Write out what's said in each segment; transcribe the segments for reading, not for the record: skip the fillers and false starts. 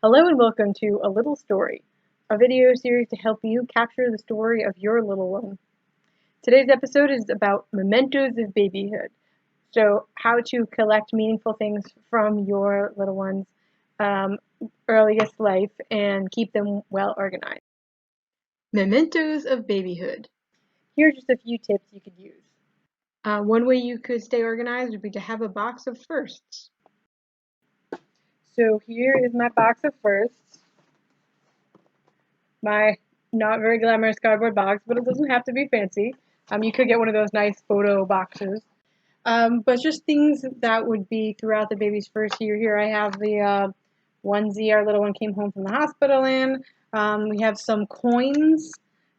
Hello and welcome to A Little Story, a video series to help you capture the story of your little one. Today's episode is about mementos of babyhood, so how to collect meaningful things from your little one's um, earliest life and keep them well organized. Mementos of babyhood. Here are just a few tips you could use. One way you could stay organized would be to have a box of firsts. So here is my box of firsts. My not very glamorous cardboard box, but it doesn't have to be fancy. You could get one of those nice photo boxes. But just things that would be throughout the baby's first year. Here I have the onesie our little one came home from the hospital in. We have some coins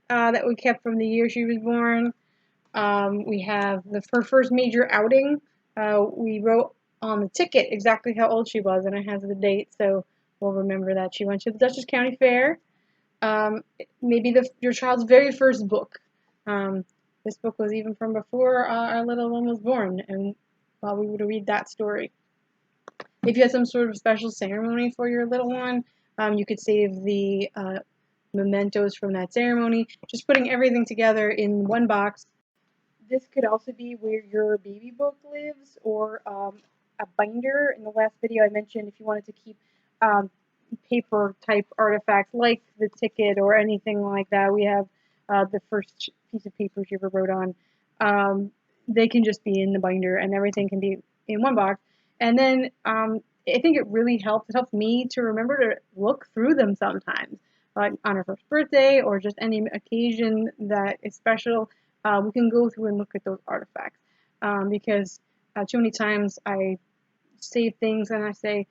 that we kept from the year she was born. We have her first major outing. We wrote on the ticket exactly how old she was, and it has the date, so we'll remember that she went to the Dutchess County Fair. Um, Maybe your child's very first book. This book was even from before our little one was born, and we would read that story. If you had some sort of special ceremony for your little one, you could save the mementos from that ceremony. Just putting everything together in one box. This could also be where your baby book lives, or a binder. In the last video I mentioned if you wanted to keep um, paper type artifacts like the ticket or anything like that. We have the first piece of paper you ever wrote on. They can just be in the binder and everything can be in one box. And then I think it really helps. It helps me to remember to look through them sometimes, like on our first birthday or just any occasion that is special. We can go through and look at those artifacts because too many times I save things and I say,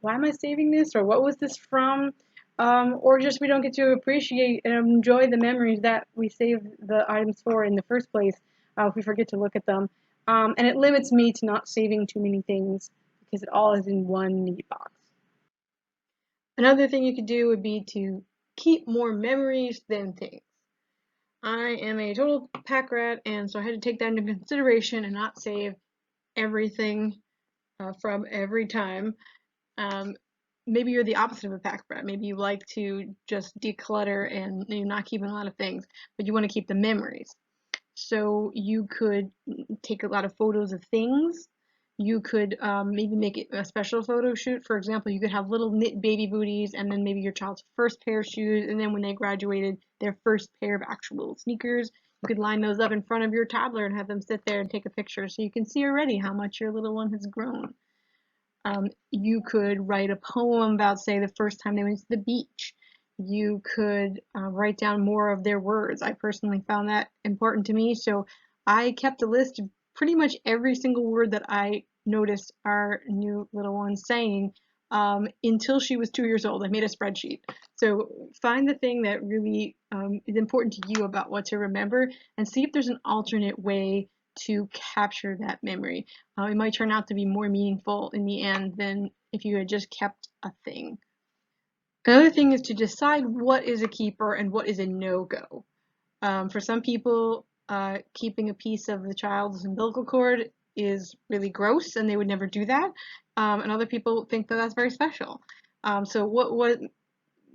why am I saving this, or what was this from? Or just we don't get to appreciate and enjoy the memories that we saved the items for in the first place if we forget to look at them. And it limits me to not saving too many things because it all is in one neat box. Another thing you could do would be to keep more memories than things. I am a total pack rat, and so I had to take that into consideration and not save everything from every time. Um, Maybe you're the opposite of a pack rat. Maybe you like to just declutter and you're not keeping a lot of things, but you want to keep the memories. So you could take a lot of photos of things. You could maybe make it a special photo shoot. For example, you could have little knit baby booties and then maybe your child's first pair of shoes, and then when they graduated, their first pair of actual sneakers. You could line those up in front of your toddler and have them sit there and take a picture so you can see already how much your little one has grown. You could write a poem about, say, the first time they went to the beach. You could write down more of their words. I personally found that important to me, so I kept a list of pretty much every single word that I noticed our new little one saying until she was 2 years old. I made a spreadsheet. So find the thing that really is important to you about what to remember and see if there's an alternate way to capture that memory. It might turn out to be more meaningful in the end than if you had just kept a thing. Another thing is to decide what is a keeper and what is a no-go. For some people, keeping a piece of the child's umbilical cord is really gross and they would never do that. And other people think that that's very special. So what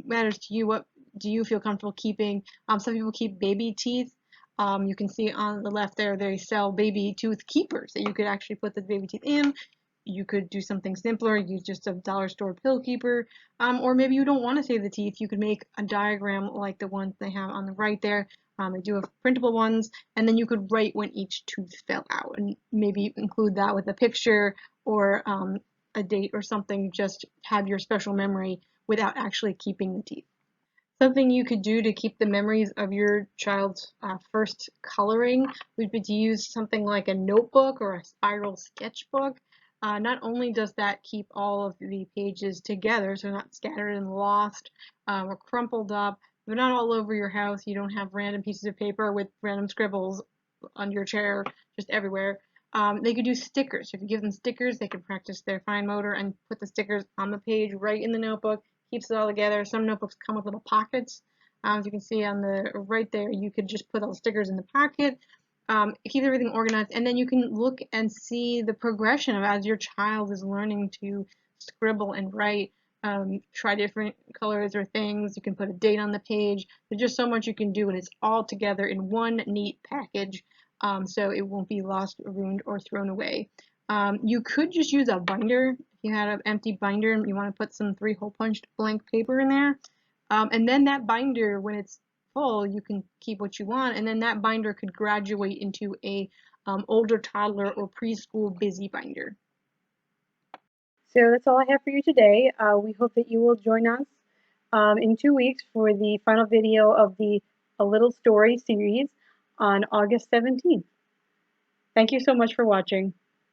matters to you? What do you feel comfortable keeping? Some people keep baby teeth. You can see on the left there, they sell baby tooth keepers that you could actually put the baby teeth in. You could do something simpler, use just a dollar store pill keeper, or maybe you don't want to save the teeth. You could make a diagram like the ones they have on the right there. They do have printable ones, and then you could write when each tooth fell out, and maybe include that with a picture or a date or something. Just have your special memory without actually keeping the teeth. Something you could do to keep the memories of your child's first coloring would be to use something like a notebook or a spiral sketchbook. Not only does that keep all of the pages together, so not scattered and lost or crumpled up, they're not all over your house. You don't have random pieces of paper with random scribbles on your chair just everywhere. They could do stickers. If you give them stickers, they can practice their fine motor and put the stickers on the page right in the notebook. Keeps it all together. Some notebooks come with little pockets. As you can see on the right there, you could just put all the stickers in the pocket. Keep everything organized, and then you can look and see the progression of as your child is learning to scribble and write. try different colors or things. You can put a date on the page. There's just so much you can do, and it's all together in one neat package, so it won't be lost, ruined, or thrown away. You could just use a binder. If you had an empty binder and you want to put some 3-hole punched blank paper in there, and then that binder, when it's full, you can keep what you want, and then that binder could graduate into a older toddler or preschool busy binder. So that's all I have for you today. We hope that you will join us in 2 weeks for the final video of the A Little Story series on August 17th. Thank you so much for watching.